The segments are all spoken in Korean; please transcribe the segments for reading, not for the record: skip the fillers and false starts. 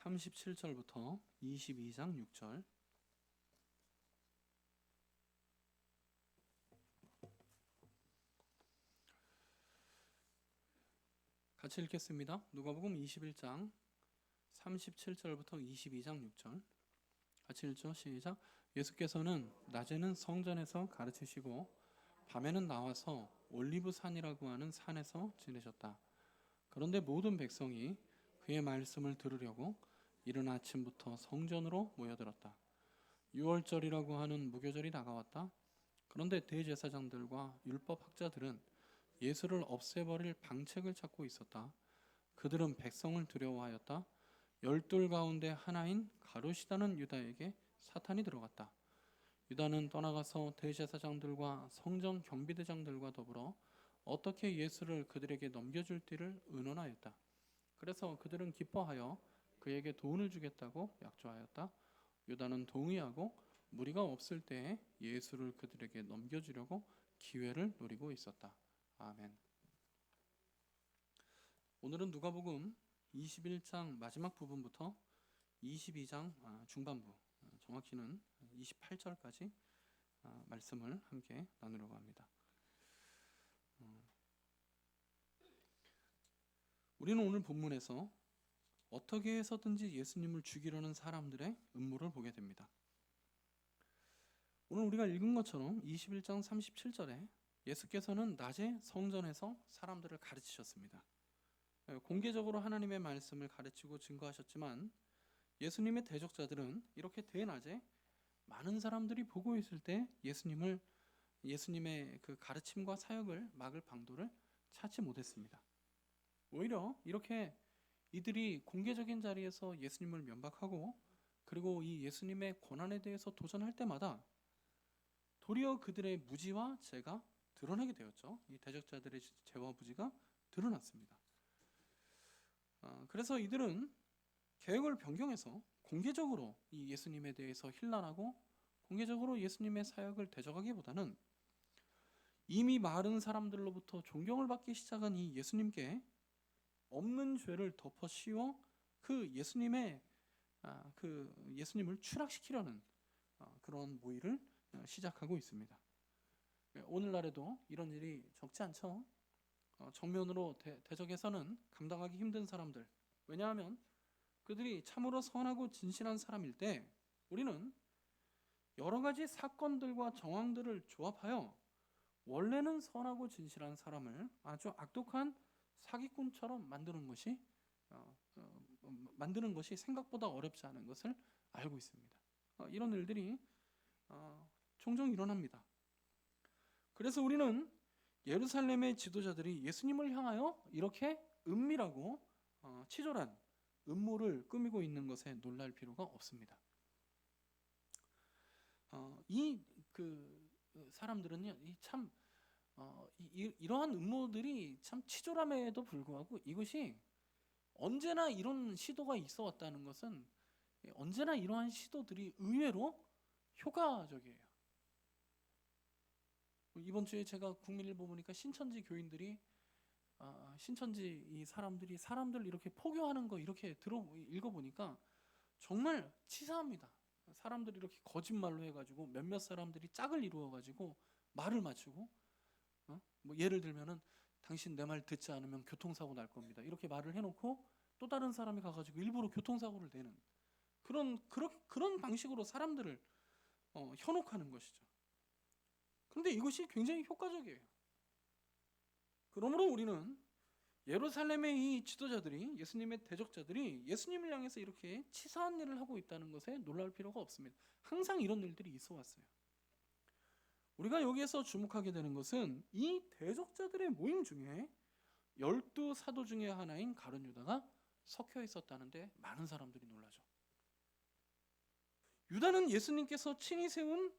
37절부터 22장 6절. 같이 읽겠습니다. 누가복음 21장 37절부터 22장 6절. 같이 읽죠. 시작. 예수께서는 낮에는 성전에서 가르치시고 밤에는 나와서 올리브산이라고 하는 산에서 지내셨다. 그런데 모든 백성이 그의 말씀을 들으려고 이른 아침부터 성전으로 모여들었다. 유월절이라고 하는 무교절이 다가왔다. 그런데 대제사장들과 율법학자들은 예수를 없애버릴 방책을 찾고 있었다. 그들은 백성을 두려워하였다. 12 가운데 하나인 가룟시다는 유다에게 사탄이 들어갔다. 유다는 떠나가서 대제사장들과 성전 경비대장들과 더불어 어떻게 예수를 그들에게 넘겨줄지를 의논하였다. 그래서 그들은 기뻐하여 그에게 돈을 주겠다고 약조하였다. 유다는 동의하고 무리가 없을 때에 예수를 그들에게 넘겨주려고 기회를 노리고 있었다. 아멘. 오늘은 누가복음 21장 마지막 부분부터 22장 중반부, 정확히는 28절까지 말씀을 함께 나누려고 합니다. 우리는 오늘 본문에서 어떻게 해서든지 예수님을 죽이려는 사람들의 음모를 보게 됩니다. 오늘 우리가 읽은 것처럼 21장 37절에 예수께서는 낮에 성전에서 사람들을 가르치셨습니다. 공개적으로 하나님의 말씀을 가르치고 증거하셨지만 예수님의 대적자들은 이렇게 대낮에 많은 사람들이 보고 있을 때 예수님의 그 가르침과 사역을 막을 방도를 찾지 못했습니다. 오히려 이렇게 이들이 공개적인 자리에서 예수님을 면박하고 그리고 이 예수님의 권한에 대해서 도전할 때마다 도리어 그들의 무지와 죄가 드러나게 되었죠. 이 대적자들의 죄와 무지가 드러났습니다. 그래서 이들은 계획을 변경해서 공개적으로 이 예수님에 대해서 힐난하고 공개적으로 예수님의 사역을 대적하기보다는 이미 많은 사람들로부터 존경을 받기 시작한 이 예수님께 없는 죄를 덮어 씌워 그 예수님을 추락시키려는 그런 모의를 시작하고 있습니다. 오늘날에도 이런 일이 적지 않죠. 정면으로 대적해서는 감당하기 힘든 사람들, 왜냐하면 그들이 참으로 선하고 진실한 사람일 때 우리는 여러 가지 사건들과 정황들을 조합하여 원래는 선하고 진실한 사람을 아주 악독한 사기꾼처럼 만드는 것이 생각보다 어렵지 않은 것을 알고 있습니다. 이런 일들이 종종 일어납니다. 그래서 우리는 예루살렘의 지도자들이 예수님을 향하여 이렇게 은밀하고 치졸한 음모를 꾸미고 있는 것에 놀랄 필요가 없습니다. 이 사람들은요, 이러한 음모들이 참 치졸함에도 불구하고 이것이 언제나 이런 시도가 있어 왔다는 것은 언제나 이러한 시도들이 의외로 효과적이에요. 이번 주에 제가 국민일보 보니까 신천지 교인들이 신천지 이 사람들 이렇게 포교하는 거 이렇게 읽어보니까 정말 치사합니다. 사람들이 이렇게 거짓말로 해가지고 몇몇 사람들이 짝을 이루어가지고 말을 맞추고 뭐 예를 들면은 당신 내 말 듣지 않으면 교통사고 날 겁니다. 이렇게 말을 해놓고 또 다른 사람이 가가지고 일부러 교통사고를 내는 그런 방식으로 사람들을 현혹하는 것이죠. 그런데 이것이 굉장히 효과적이에요. 그러므로 우리는 예루살렘의 이 지도자들이 예수님의 대적자들이 예수님을 향해서 이렇게 치사한 일을 하고 있다는 것에 놀랄 필요가 없습니다. 항상 이런 일들이 있어 왔어요. 우리가 여기에서 주목하게 되는 것은 이 대적자들의 모임 중에 12 사도 중에 하나인 가룟 유다가 섞여 있었다는데 많은 사람들이 놀라죠. 유다는 예수님께서 친히 세운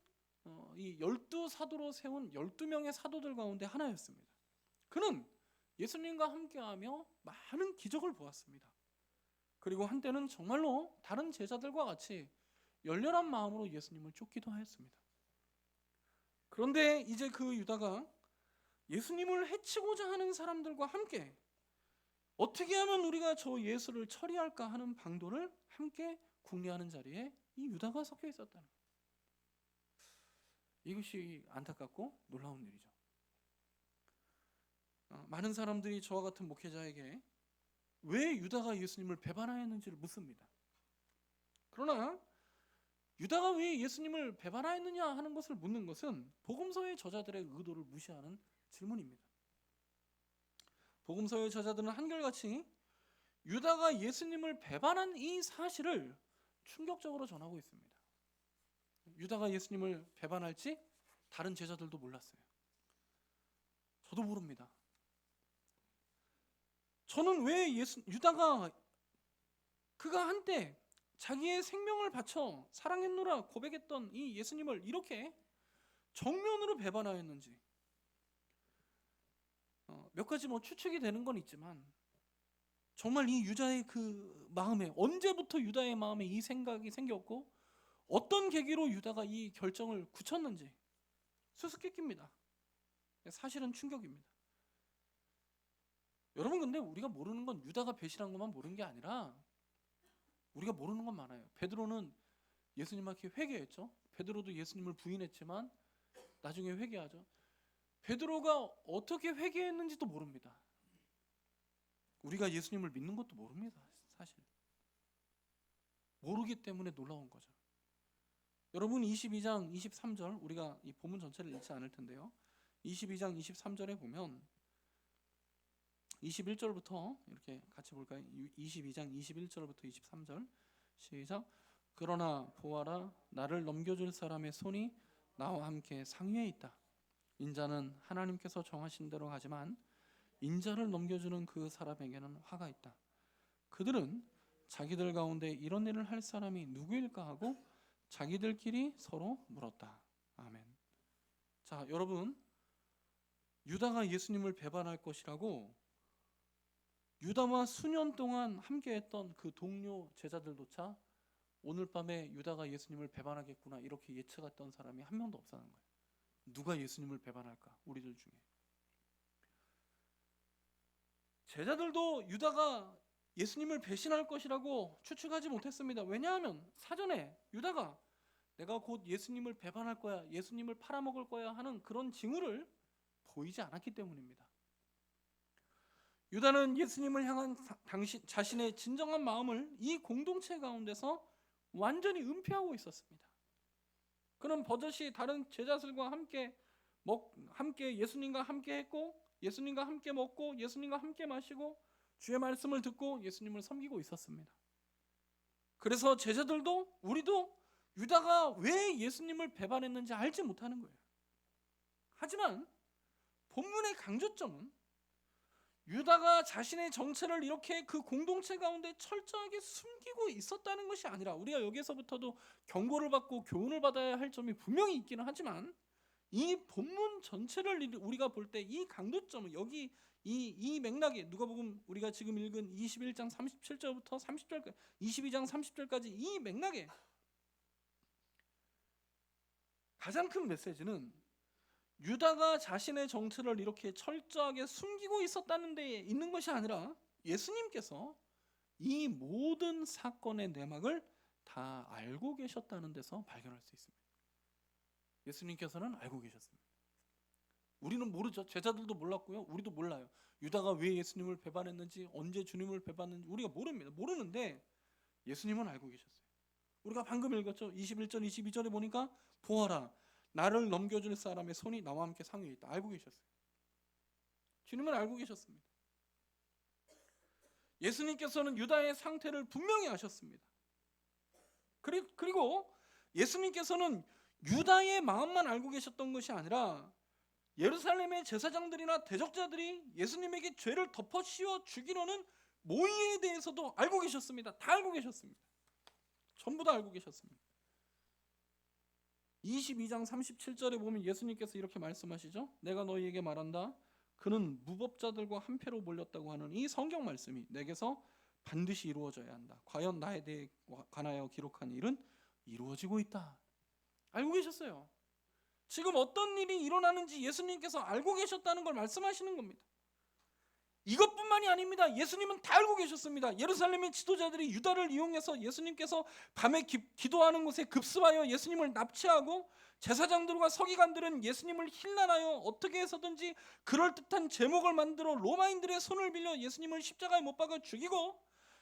이 12 사도로 세운 12명의 사도들 가운데 하나였습니다. 그는 예수님과 함께하며 많은 기적을 보았습니다. 그리고 한때는 정말로 다른 제자들과 같이 열렬한 마음으로 예수님을 쫓기도 하였습니다. 그런데 이제 그 유다가 예수님을 해치고자 하는 사람들과 함께 어떻게 하면 우리가 저 예수를 처리할까 하는 방도를 함께 궁리하는 자리에 이 유다가 섞여 있었다는 거예요. 이것이 안타깝고 놀라운 일이죠. 많은 사람들이 저와 같은 목회자에게 왜 유다가 예수님을 배반하였는지를 묻습니다. 그러나 유다가 왜 예수님을 배반하였느냐 하는 것을 묻는 것은 복음서의 저자들의 의도를 무시하는 질문입니다. 복음서의 저자들은 한결같이 유다가 예수님을 배반한 이 사실을 충격적으로 전하고 있습니다. 유다가 예수님을 배반할지 다른 제자들도 몰랐어요. 저도 모릅니다. 저는 왜 유다가 그가 한때 자기의 생명을 바쳐 사랑했노라 고백했던 이 예수님을 이렇게 정면으로 배반하였는지 몇 가지 추측이 되는 건 있지만 정말 이 유다의 그 마음에 언제부터 유다의 마음에 이 생각이 생겼고 어떤 계기로 유다가 이 결정을 굳혔는지 수수께끼입니다. 사실은 충격입니다. 여러분, 근데 우리가 모르는 건 유다가 배신한 것만 모르는 게 아니라 우리가 모르는 건 많아요. 베드로는 예수님한테 회개했죠. 베드로도 예수님을 부인했지만 나중에 회개하죠. 베드로가 어떻게 회개했는지도 모릅니다. 우리가 예수님을 믿는 것도 모릅니다. 사실 모르기 때문에 놀라운 거죠. 여러분, 22장 23절, 우리가 이 본문 전체를 읽지 않을 텐데요, 22장 23절에 보면 21절부터 이렇게 같이 볼까요? 22장 21절부터 23절 시작. 그러나 보아라, 나를 넘겨줄 사람의 손이 나와 함께 상위에 있다. 인자는 하나님께서 정하신 대로 가지만 인자를 넘겨주는 그 사람에게는 화가 있다. 그들은 자기들 가운데 이런 일을 할 사람이 누구일까 하고 자기들끼리 서로 물었다. 아멘. 자, 여러분, 유다가 예수님을 배반할 것이라고 유다와 수년 동안 함께했던 그 동료 제자들조차 오늘 밤에 유다가 예수님을 배반하겠구나 이렇게 예측했던 사람이 한 명도 없었는 거예요. 누가 예수님을 배반할까? 우리들 중에. 제자들도 유다가 예수님을 배신할 것이라고 추측하지 못했습니다. 왜냐하면 사전에 유다가 내가 곧 예수님을 배반할 거야, 예수님을 팔아먹을 거야 하는 그런 징후를 보이지 않았기 때문입니다. 유다는 예수님을 향한 자신의 진정한 마음을 이 공동체 가운데서 완전히 은폐하고 있었습니다. 그는 버젓이 다른 제자들과 함께 예수님과 함께 했고, 예수님과 함께 먹고, 예수님과 함께 마시고, 주의 말씀을 듣고 예수님을 섬기고 있었습니다. 그래서 제자들도 우리도 유다가 왜 예수님을 배반했는지 알지 못하는 거예요. 하지만 본문의 강조점은 유다가 자신의 정체를 이렇게 그 공동체 가운데 철저하게 숨기고 있었다는 것이 아니라, 우리가 여기서부터도 경고를 받고 교훈을 받아야 할 점이 분명히 있기는 하지만 이 본문 전체를 우리가 볼 때 이 강조점은 여기 이 맥락에, 누가복음 우리가 지금 읽은 21장 37절부터 30절까지 22장 30절까지 이 맥락에 가장 큰 메시지는 유다가 자신의 정체를 이렇게 철저하게 숨기고 있었다는 데에 있는 것이 아니라 예수님께서 이 모든 사건의 내막을 다 알고 계셨다는 데서 발견할 수 있습니다. 예수님께서는 알고 계셨습니다. 우리는 모르죠. 제자들도 몰랐고요. 우리도 몰라요. 유다가 왜 예수님을 배반했는지, 언제 주님을 배반했는지 우리가 모릅니다. 모르는데 예수님은 알고 계셨어요. 우리가 방금 읽었죠. 21절 22절에 보니까 보아라, 나를 넘겨줄 사람의 손이 나와 함께 상위에 있다. 알고 계셨어요. 주님은 알고 계셨습니다. 예수님께서는 유다의 상태를 분명히 아셨습니다. 그리고 예수님께서는 유다의 마음만 알고 계셨던 것이 아니라 예루살렘의 제사장들이나 대적자들이 예수님에게 죄를 덮어 씌워 죽이려는 모의에 대해서도 알고 계셨습니다. 다 알고 계셨습니다. 전부 다 알고 계셨습니다. 22장 37절에 보면 예수님께서 이렇게 말씀하시죠. 내가 너희에게 말한다. 그는 무법자들과 한패로 몰렸다고 하는 이 성경 말씀이 내게서 반드시 이루어져야 한다. 과연 나에 대해 관하여 기록한 일은 이루어지고 있다. 알고 계셨어요. 지금 어떤 일이 일어나는지 예수님께서 알고 계셨다는 걸 말씀하시는 겁니다. 이것뿐만이 아닙니다. 예수님은 다 알고 계셨습니다. 예루살렘의 지도자들이 유다를 이용해서 예수님께서 밤에 기도하는 곳에 급습하여 예수님을 납치하고 제사장들과 서기관들은 예수님을 힐난하여 어떻게 해서든지 그럴듯한 제목을 만들어 로마인들의 손을 빌려 예수님을 십자가에 못 박아 죽이고,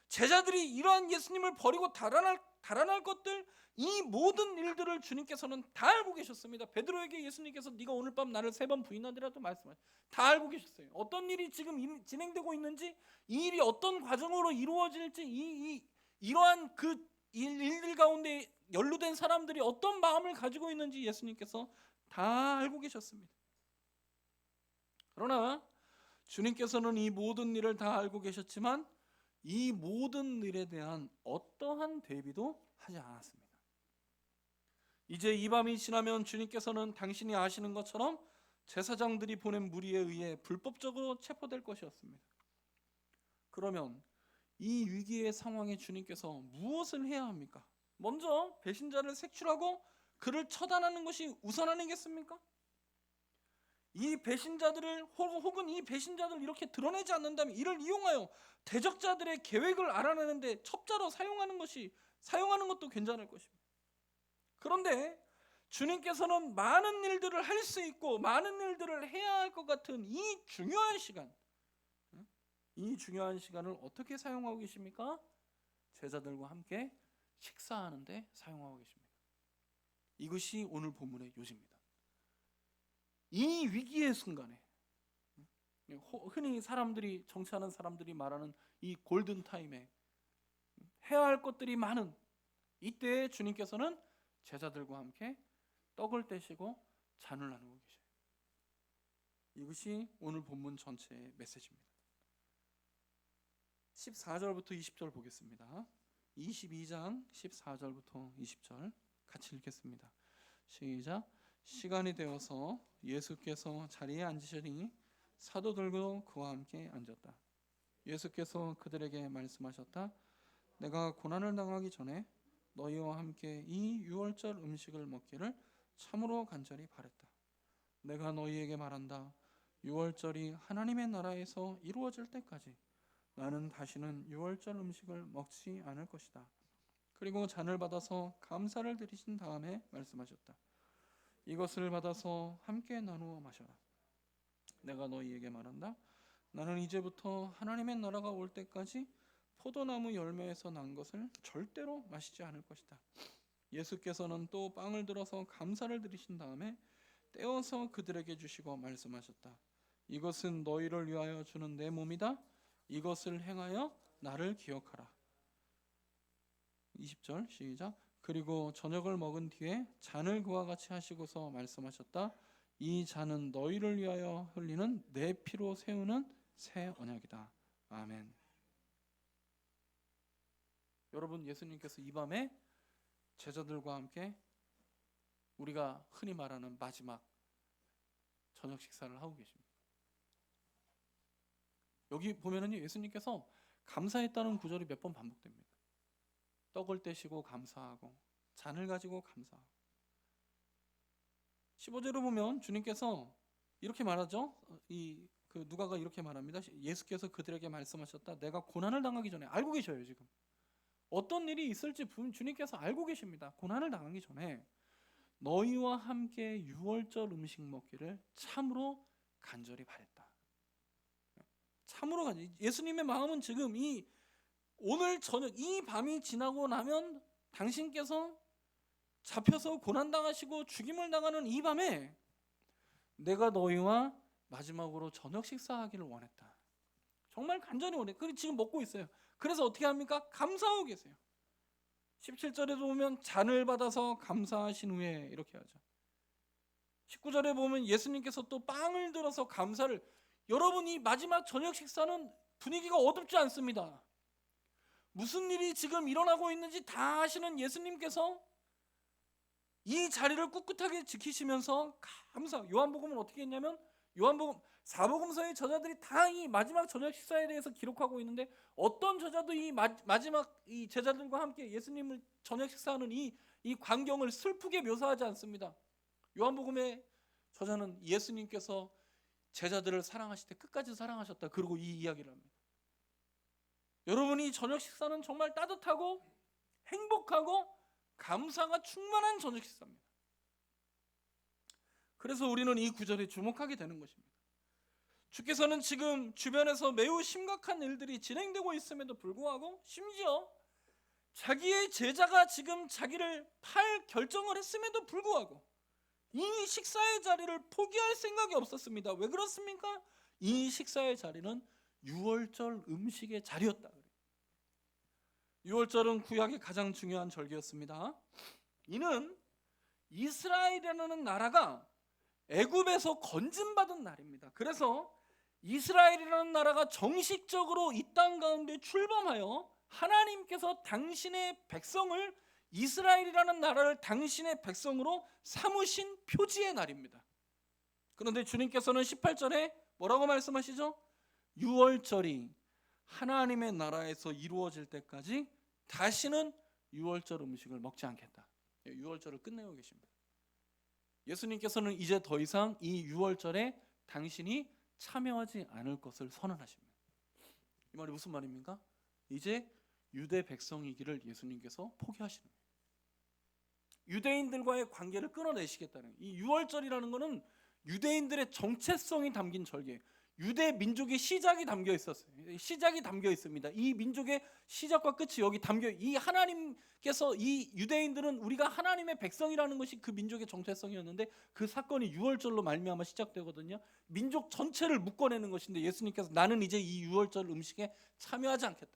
제자들이 이러한 예수님을 버리고 달아날 것들, 이 모든 일들을 주님께서는 다 알고 계셨습니다. 베드로에게 예수님께서 네가 오늘 밤 나를 3번 부인하리라도 말씀하셨어요. 다 알고 계셨어요. 어떤 일이 지금 진행되고 있는지, 이 일이 어떤 과정으로 이루어질지, 이러한 그 일들 가운데 연루된 사람들이 어떤 마음을 가지고 있는지 예수님께서 다 알고 계셨습니다. 그러나 주님께서는 이 모든 일을 다 알고 계셨지만 이 모든 일에 대한 어떠한 대비도 하지 않았습니다. 이제 이 밤이 지나면 주님께서는 당신이 아시는 것처럼 제사장들이 보낸 무리에 의해 불법적으로 체포될 것이었습니다. 그러면 이 위기의 상황에 주님께서 무엇을 해야 합니까? 먼저 배신자를 색출하고 그를 처단하는 것이 우선 아니겠습니까? 이 배신자들을 혹은 이 배신자들을 이렇게 드러내지 않는다면 이를 이용하여 대적자들의 계획을 알아내는데 첩자로 사용하는 것도 괜찮을 것입니다. 그런데 주님께서는 많은 일들을 할 수 있고 많은 일들을 해야 할 것 같은 이 중요한 시간을 어떻게 사용하고 계십니까? 제자들과 함께 식사하는데 사용하고 계십니다. 이것이 오늘 본문의 요지입니다. 이 위기의 순간에, 흔히 정치하는 사람들이 말하는 이 골든타임에 해야 할 것들이 많은 이때에 주님께서는 제자들과 함께 떡을 떼시고 잔을 나누고 계셔요. 이것이 오늘 본문 전체의 메시지입니다. 14절부터 20절 보겠습니다. 22장 14절부터 20절 같이 읽겠습니다. 시작. 시간이 되어서 예수께서 자리에 앉으시니 사도들도 그와 함께 앉았다. 예수께서 그들에게 말씀하셨다. 내가 고난을 당하기 전에 너희와 함께 이 유월절 음식을 먹기를 참으로 간절히 바랬다. 내가 너희에게 말한다. 유월절이 하나님의 나라에서 이루어질 때까지 나는 다시는 유월절 음식을 먹지 않을 것이다. 그리고 잔을 받아서 감사를 드리신 다음에 말씀하셨다. 이것을 받아서 함께 나누어 마셔라. 내가 너희에게 말한다. 나는 이제부터 하나님의 나라가 올 때까지 포도나무 열매에서 난 것을 절대로 마시지 않을 것이다. 예수께서는 또 빵을 들어서 감사를 드리신 다음에 떼어서 그들에게 주시고 말씀하셨다. 이것은 너희를 위하여 주는 내 몸이다. 이것을 행하여 나를 기억하라. 20절 시작. 그리고 저녁을 먹은 뒤에 잔을 그와 같이 하시고서 말씀하셨다. 이 잔은 너희를 위하여 흘리는 내 피로 세우는 새 언약이다. 아멘. 여러분, 예수님께서 이 밤에 제자들과 함께 우리가 흔히 말하는 마지막 저녁 식사를 하고 계십니다. 여기 보면은 예수님께서 감사했다는 구절이 몇 번 반복됩니다. 떡을 떼시고 감사하고 잔을 가지고 감사하고. 15절을 보면 주님께서 이렇게 말하죠. 누가가 이렇게 말합니다. 예수께서 그들에게 말씀하셨다. 내가 고난을 당하기 전에, 알고 계셔요. 지금 어떤 일이 있을지 주님께서 알고 계십니다. 고난을 당하기 전에 너희와 함께 유월절 음식 먹기를 참으로 간절히 바랬다. 참으로 간절히. 예수님의 마음은 지금 오늘 저녁 이 밤이 지나고 나면 당신께서 잡혀서 고난당하시고 죽임을 당하는 이 밤에 내가 너희와 마지막으로 저녁 식사하기를 원했다. 정말 간절히 원해. 그리고 지금 먹고 있어요. 그래서 어떻게 합니까? 감사하고 계세요. 17절에도 보면 잔을 받아서 감사하신 후에 이렇게 하죠. 19절에 보면 예수님께서 또 빵을 들어서 감사를. 여러분, 이 마지막 저녁 식사는 분위기가 어둡지 않습니다. 무슨 일이 지금 일어나고 있는지 다 아시는 예수님께서 이 자리를 꿋꿋하게 지키시면서 감사. 요한복음은 어떻게 했냐면 요한복음 사복음서의 저자들이 다 이 마지막 저녁 식사에 대해서 기록하고 있는데 어떤 저자도 이 마지막 이 제자들과 함께 예수님을 저녁 식사하는 이 광경을 슬프게 묘사하지 않습니다. 요한복음의 저자는 예수님께서 제자들을 사랑하실 때 끝까지 사랑하셨다. 그리고 이 이야기를 합니다. 여러분이 저녁 식사는 정말 따뜻하고 행복하고 감사가 충만한 저녁 식사입니다. 그래서 우리는 이 구절에 주목하게 되는 것입니다. 주께서는 지금 주변에서 매우 심각한 일들이 진행되고 있음에도 불구하고 심지어 자기의 제자가 지금 자기를 팔 결정을 했음에도 불구하고 이 식사의 자리를 포기할 생각이 없었습니다. 왜 그렇습니까? 이 식사의 자리는 유월절 음식의 자리였다. 유월절은 구약의 가장 중요한 절기였습니다. 이는 이스라엘이라는 나라가 애굽에서 건진받은 날입니다. 그래서 이스라엘이라는 나라가 정식적으로 이 땅 가운데 출범하여 하나님께서 당신의 백성을, 이스라엘이라는 나라를 당신의 백성으로 삼으신 표지의 날입니다. 그런데 주님께서는 18절에 뭐라고 말씀하시죠? 유월절이 하나님의 나라에서 이루어질 때까지 다시는 유월절 음식을 먹지 않겠다. 유월절을 끝내고 계십니다. 예수님께서는 이제 더 이상 이 유월절에 당신이 참여하지 않을 것을 선언하십니다. 이 말이 무슨 말입니까? 이제 유대 백성이기를 예수님께서 포기하시는 거예요. 유대인들과의 관계를 끊어내시겠다는, 이 유월절이라는 것은 유대인들의 정체성이 담긴 절기예요. 유대 민족의 시작이 담겨 있었어요. 시작이 담겨 있습니다. 이 민족의 시작과 끝이 여기 담겨, 이 하나님께서, 이 유대인들은 우리가 하나님의 백성이라는 것이 그 민족의 정체성이었는데 그 사건이 유월절로 말미암아 시작되거든요. 민족 전체를 묶어내는 것인데 예수님께서 나는 이제 이 유월절 음식에 참여하지 않겠다.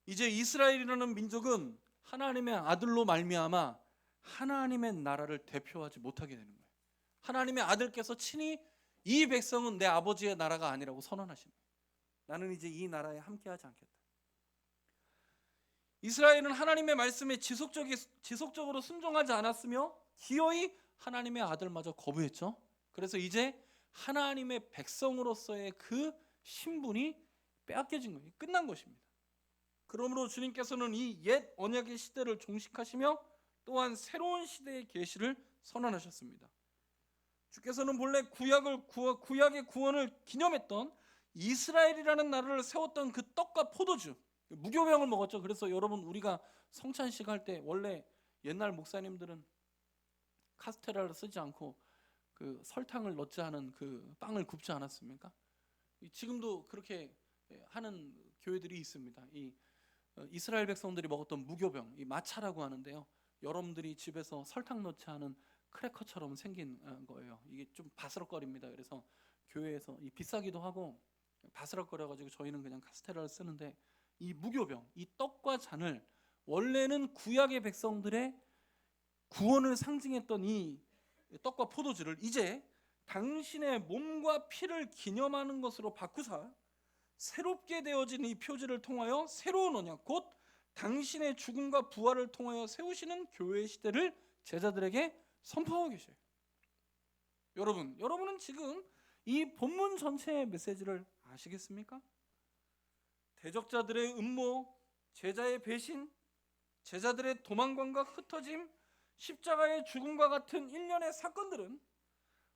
이제 이스라엘이라는 민족은 하나님의 아들로 말미암아 하나님의 나라를 대표하지 못하게 되는 거예요. 하나님의 아들께서 친히 이 백성은 내 아버지의 나라가 아니라고 선언하십니다. 나는 이제 이 나라에 함께하지 않겠다. 이스라엘은 하나님의 말씀에 지속적으로 순종하지 않았으며 기어이 하나님의 아들마저 거부했죠. 그래서 이제 하나님의 백성으로서의 그 신분이 빼앗겨진 거예요. 끝난 것입니다. 그러므로 주님께서는 이 옛 언약의 시대를 종식하시며 또한 새로운 시대의 계시를 선언하셨습니다. 주께서는 본래 구약의 구원을 기념했던 이스라엘이라는 나라를 세웠던 그 떡과 포도주, 무교병을 먹었죠. 그래서 여러분, 우리가 성찬식 할 때 원래 옛날 목사님들은 카스테라를 쓰지 않고 그 설탕을 넣지 않은 그 빵을 굽지 않았습니까? 지금도 그렇게 하는 교회들이 있습니다. 이스라엘 백성들이 먹었던 무교병, 이 마차라고 하는데요. 여러분들이 집에서 설탕 넣지 않은 크래커처럼 생긴 거예요. 이게 좀 바스럭거립니다. 그래서 교회에서 비싸기도 하고 바스럭거려가지고 저희는 그냥 카스테라를 쓰는데, 이 무교병, 이 떡과 잔을 원래는 구약의 백성들의 구원을 상징했던 이 떡과 포도주를 이제 당신의 몸과 피를 기념하는 것으로 바꾸사 새롭게 되어진 이 표지를 통하여 새로운 언약, 곧 당신의 죽음과 부활을 통하여 세우시는 교회의 시대를 제자들에게 선포하고 계셔요. 여러분은 지금 이 본문 전체의 메시지를 아시겠습니까? 대적자들의 음모, 제자의 배신, 제자들의 도망관과 흩어짐, 십자가의 죽음과 같은 일련의 사건들은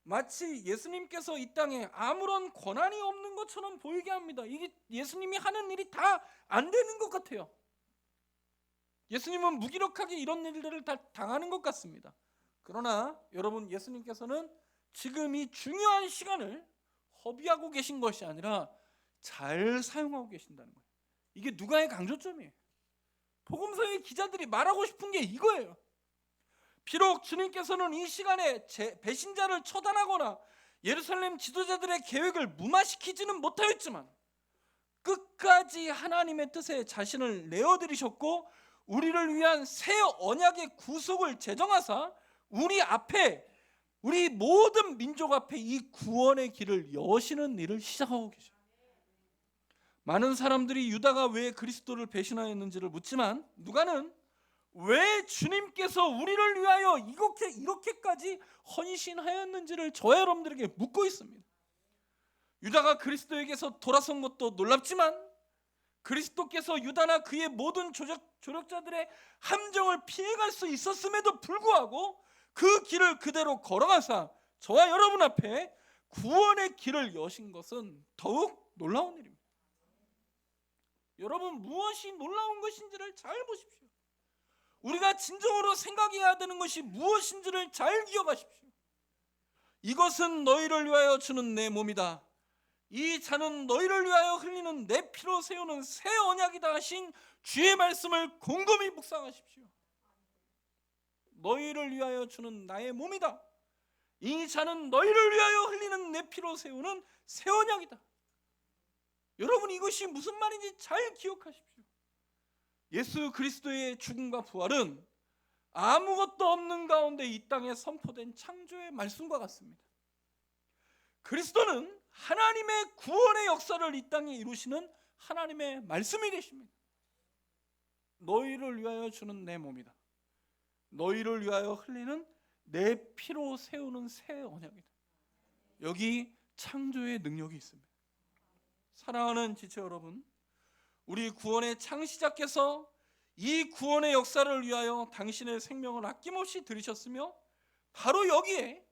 마치 예수님께서 이 땅에 아무런 권한이 없는 것처럼 보이게 합니다. 이게 예수님이 하는 일이 다 안 되는 것 같아요. 예수님은 무기력하게 이런 일들을 다 당하는 것 같습니다. 그러나 여러분, 예수님께서는 지금 이 중요한 시간을 허비하고 계신 것이 아니라 잘 사용하고 계신다는 거예요. 이게 누가의 강조점이에요. 복음서의 기자들이 말하고 싶은 게 이거예요. 비록 주님께서는 이 시간에 배신자를 처단하거나 예루살렘 지도자들의 계획을 무마시키지는 못하였지만 끝까지 하나님의 뜻에 자신을 내어드리셨고 우리를 위한 새 언약의 구속을 제정하사 우리 앞에, 우리 모든 민족 앞에 이 구원의 길을 여시는 일을 시작하고 계셔요. 많은 사람들이 유다가 왜 그리스도를 배신하였는지를 묻지만 누가는 왜 주님께서 우리를 위하여 이렇게까지 헌신하였는지를 저와 여러분들에게 묻고 있습니다. 유다가 그리스도에게서 돌아선 것도 놀랍지만 그리스도께서 유다나 그의 모든 조력자들의 함정을 피해갈 수 있었음에도 불구하고 그 길을 그대로 걸어가사 저와 여러분 앞에 구원의 길을 여신 것은 더욱 놀라운 일입니다. 여러분, 무엇이 놀라운 것인지를 잘 보십시오. 우리가 진정으로 생각해야 되는 것이 무엇인지를 잘 기억하십시오. 이것은 너희를 위하여 주는 내 몸이다. 이 잔은 너희를 위하여 흘리는 내 피로 세우는 새 언약이다 하신 주의 말씀을 곰곰이 묵상하십시오. 너희를 위하여 주는 나의 몸이다. 이 잔은 너희를 위하여 흘리는 내 피로 세우는 새 언약이다. 여러분, 이것이 무슨 말인지 잘 기억하십시오. 예수 그리스도의 죽음과 부활은 아무것도 없는 가운데 이 땅에 선포된 창조의 말씀과 같습니다. 그리스도는 하나님의 구원의 역사를 이 땅에 이루시는 하나님의 말씀이 되십니다. 너희를 위하여 주는 내 몸이다. 너희를 위하여 흘리는 내 피로 세우는 새 언약이다. 여기 창조의 능력이 있습니다. 사랑하는 지체 여러분, 우리 구원의 창시자께서 이 구원의 역사를 위하여 당신의 생명을 아낌없이 들이셨으며, 바로 여기에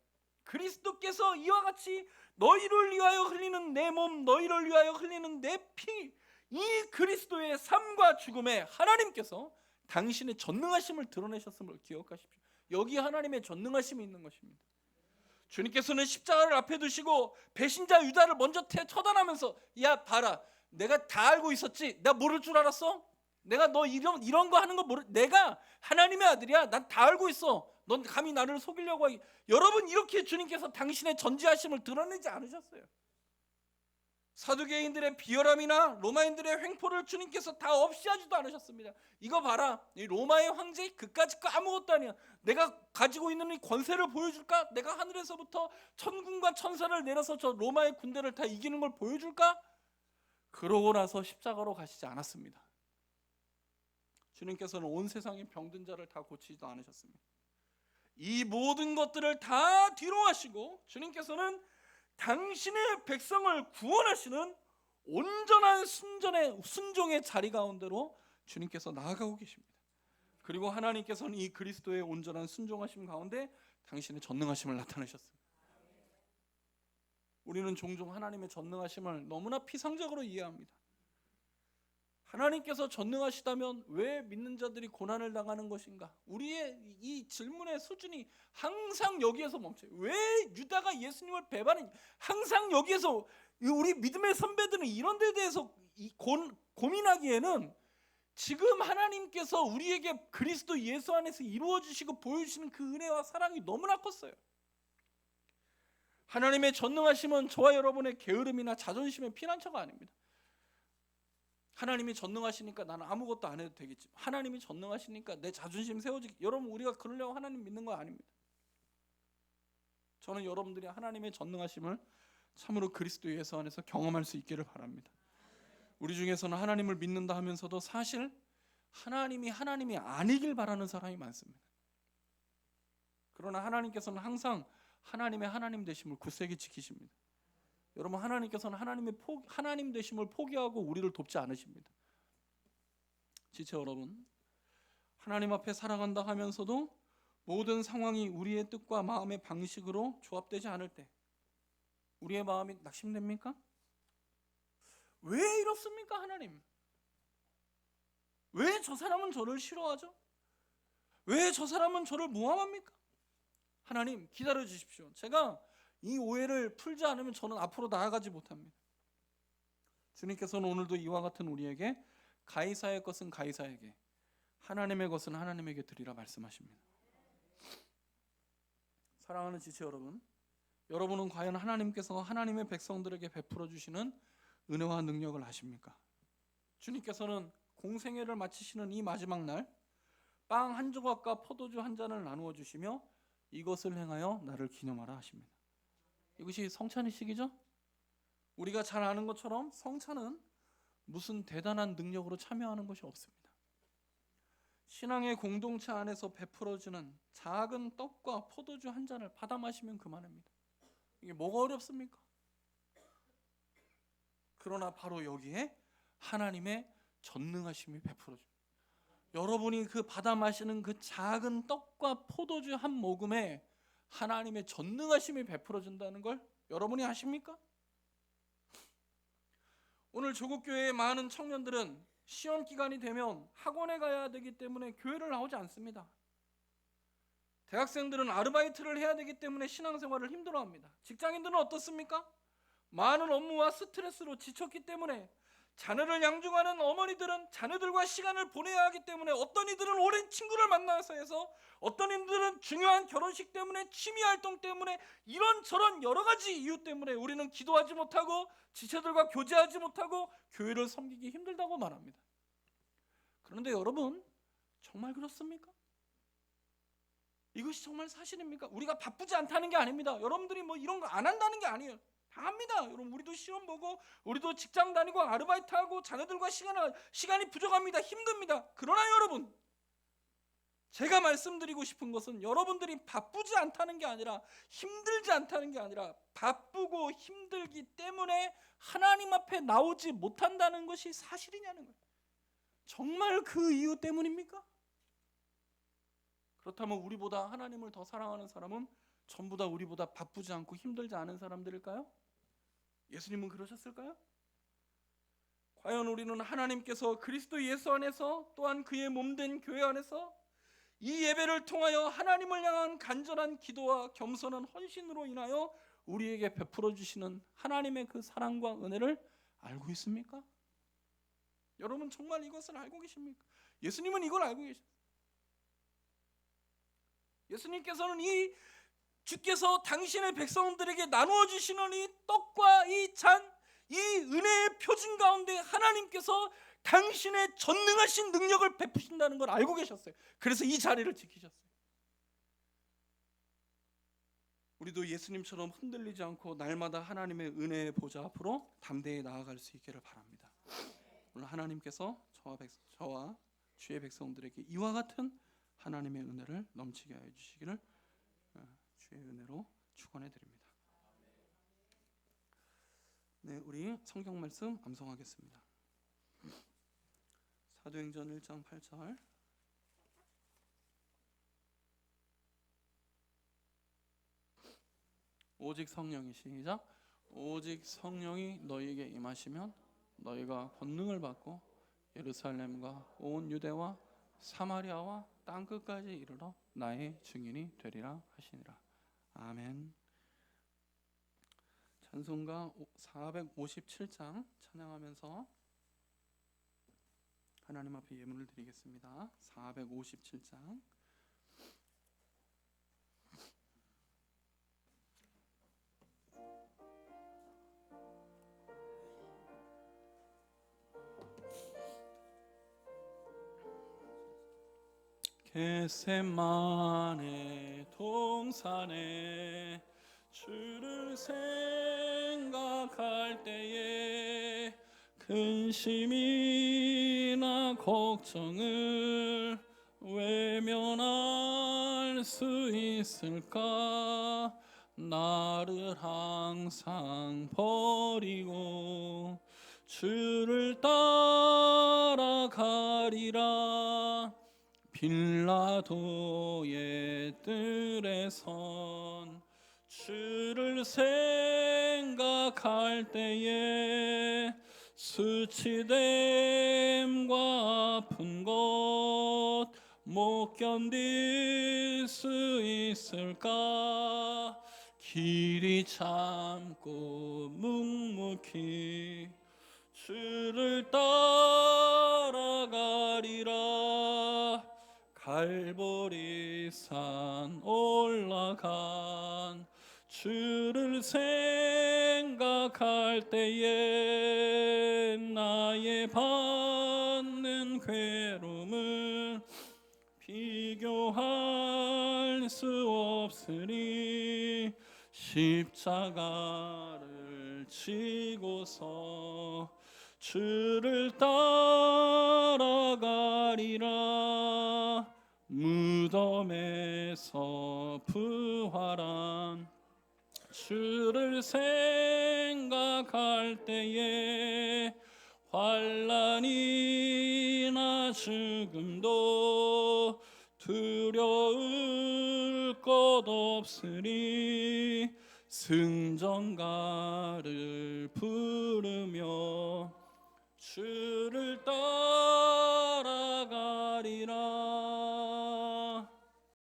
그리스도께서 이와 같이 너희를 위하여 흘리는 내 몸, 너희를 위하여 흘리는 내 피, 이 그리스도의 삶과 죽음에 하나님께서 당신의 전능하심을 드러내셨음을 기억하십시오. 여기 하나님의 전능하심이 있는 것입니다. 주님께서는 십자가를 앞에 두시고 배신자 유다를 먼저 처단하면서, 야 봐라, 내가 다 알고 있었지? 내가 모를 줄 알았어? 내가 너 이런 거 하는 거 내가 하나님의 아들이야. 난 다 알고 있어. 넌 감히 나를 속이려고 하기. 여러분, 이렇게 주님께서 당신의 전지하심을 드러내지 않으셨어요. 사두개인들의 비열함이나 로마인들의 횡포를 주님께서 다 없이 하지도 않으셨습니다. 이거 봐라, 이 로마의 황제 그까짓 거 아무것도 아니야. 내가 가지고 있는 이 권세를 보여줄까? 내가 하늘에서부터 천군과 천사를 내려서 저 로마의 군대를 다 이기는 걸 보여줄까? 그러고 나서 십자가로 가시지 않았습니다. 주님께서는 온 세상의 병든 자를 다 고치지도 않으셨습니다. 이 모든 것들을 다 뒤로 하시고 주님께서는 당신의 백성을 구원하시는 온전한 순종의 자리 가운데로 주님께서 나아가고 계십니다. 그리고 하나님께서는 이 그리스도의 온전한 순종하심 가운데 당신의 전능하심을 나타내셨습니다. 우리는 종종 하나님의 전능하심을 너무나 피상적으로 이해합니다. 하나님께서 전능하시다면 왜 믿는 자들이 고난을 당하는 것인가? 우리의 이 질문의 수준이 항상 여기에서 멈춰요. 왜 유다가 예수님을 배반했냐? 항상 여기에서 우리 믿음의 선배들은 이런 데에 대해서 고민하기에는 지금 하나님께서 우리에게 그리스도 예수 안에서 이루어주시고 보여주시는 그 은혜와 사랑이 너무나 컸어요. 하나님의 전능하심은 저와 여러분의 게으름이나 자존심의 피난처가 아닙니다. 하나님이 전능하시니까 나는 아무것도 안 해도 되겠지. 하나님이 전능하시니까 내 자존심 세워지기. 여러분, 우리가 그러려고 하나님 믿는 거 아닙니다. 저는 여러분들이 하나님의 전능하심을 참으로 그리스도 예수 안에서 경험할 수 있기를 바랍니다. 우리 중에서는 하나님을 믿는다 하면서도 사실 하나님이 아니길 바라는 사람이 많습니다. 그러나 하나님께서는 항상 하나님의 하나님 되심을 굳세게 지키십니다. 여러분, 하나님께서는 하나님 되심을 포기하고 우리를 돕지 않으십니다. 지체 여러분, 하나님 앞에 살아간다 하면서도 모든 상황이 우리의 뜻과 마음의 방식으로 조합되지 않을 때 우리의 마음이 낙심됩니까? 왜 이렇습니까, 하나님? 왜 저 사람은 저를 싫어하죠? 왜 저 사람은 저를 모함합니까? 하나님, 기다려 주십시오. 제가 이 오해를 풀지 않으면 저는 앞으로 나아가지 못합니다. 주님께서는 오늘도 이와 같은 우리에게 가이사의 것은 가이사에게, 하나님의 것은 하나님에게 드리라 말씀하십니다. 사랑하는 지체 여러분, 여러분은 과연 하나님께서 하나님의 백성들에게 베풀어 주시는 은혜와 능력을 아십니까? 주님께서는 공생애를 마치시는 이 마지막 날 빵 한 조각과 포도주 한 잔을 나누어 주시며 이것을 행하여 나를 기념하라 하십니다. 이것이 성찬의식이죠? 우리가 잘 아는 것처럼 성찬은 무슨 대단한 능력으로 참여하는 것이 없습니다. 신앙의 공동체 안에서 베풀어주는 작은 떡과 포도주 한 잔을 받아 마시면 그만입니다. 이게 뭐가 어렵습니까? 그러나 바로 여기에 하나님의 전능하심이 베풀어집니다. 여러분이 그 받아 마시는 그 작은 떡과 포도주 한 모금에 하나님의 전능하심이 베풀어진다는 걸 여러분이 아십니까? 오늘 조국교회의 많은 청년들은 시험 기간이 되면 학원에 가야 되기 때문에 교회를 나오지 않습니다. 대학생들은 아르바이트를 해야 되기 때문에 신앙생활을 힘들어합니다. 직장인들은 어떻습니까? 많은 업무와 스트레스로 지쳤기 때문에 자녀를 양육하는 어머니들은 자녀들과 시간을 보내야 하기 때문에 어떤 이들은 오랜 친구를 만나서 해서 어떤 이들은 중요한 결혼식 때문에 취미활동 때문에 이런저런 여러 가지 이유 때문에 우리는 기도하지 못하고 지체들과 교제하지 못하고 교회를 섬기기 힘들다고 말합니다. 그런데 여러분, 정말 그렇습니까? 이것이 정말 사실입니까? 우리가 바쁘지 않다는 게 아닙니다. 여러분들이 뭐 이런 거 안 한다는 게 아니에요. 다 합니다. 여러분, 우리도 시험 보고 우리도 직장 다니고 아르바이트하고 자녀들과 시간이 부족합니다. 힘듭니다. 그러나 여러분, 제가 말씀드리고 싶은 것은 여러분들이 바쁘지 않다는 게 아니라 힘들지 않다는 게 아니라 바쁘고 힘들기 때문에 하나님 앞에 나오지 못한다는 것이 사실이냐는 거예요. 정말 그 이유 때문입니까? 그렇다면 우리보다 하나님을 더 사랑하는 사람은 전부 다 우리보다 바쁘지 않고 힘들지 않은 사람들일까요? 예수님은 그러셨을까요? 과연 우리는 하나님께서 그리스도 예수 안에서 또한 그의 몸된 교회 안에서 이 예배를 통하여 하나님을 향한 간절한 기도와 겸손한 헌신으로 인하여 우리에게 베풀어 주시는 하나님의 그 사랑과 은혜를 알고 있습니까? 여러분, 정말 이것을 알고 계십니까? 예수님은 이걸 알고 계십니다. 예수님께서는 이 주께서 당신의 백성들에게 나누어 주시는 이 떡과 이 잔, 이 은혜의 표징 가운데 하나님께서 당신의 전능하신 능력을 베푸신다는 걸 알고 계셨어요. 그래서 이 자리를 지키셨어요. 우리도 예수님처럼 흔들리지 않고 날마다 하나님의 은혜의 보좌 앞으로 담대히 나아갈 수 있기를 바랍니다. 오늘 하나님께서 저와 주의 백성들에게 이와 같은 하나님의 은혜를 넘치게 하여 주시기를 주의 은혜로 축원해 드립니다. 네, 우리 성경 말씀 암송하겠습니다. 사도행전 1장 8절. 오직 성령이 시작. 오직 성령이 너희에게 임하시면 너희가 권능을 받고 예루살렘과 온 유대와 사마리아와 땅끝까지 이르러 나의 증인이 되리라 하시니라. 아멘. 찬송가 457장 찬양하면서 하나님 앞에 예물을 드리겠습니다. 457장. 겟세마네 동산에 주를 생각할 때에 근심이나 걱정을 외면할 수 있을까? 나를 항상 버리고 주를 따라가리라. 빌라도의 뜰에 선 주를 생각할 때에 수치됨과 아픈 것 못 견딜 수 있을까? 길이 참고 묵묵히 주를 따라가리라. 갈보리산 올라간 주를 생각할 때에 나의 받는 괴로움을 비교할 수 없으니 십자가를 지고서 주를 따라가리라. 무덤에서 부활한 주를 생각할 때에 환난이나 죽음도 두려울 것 없으리 승전가를 부르며 주를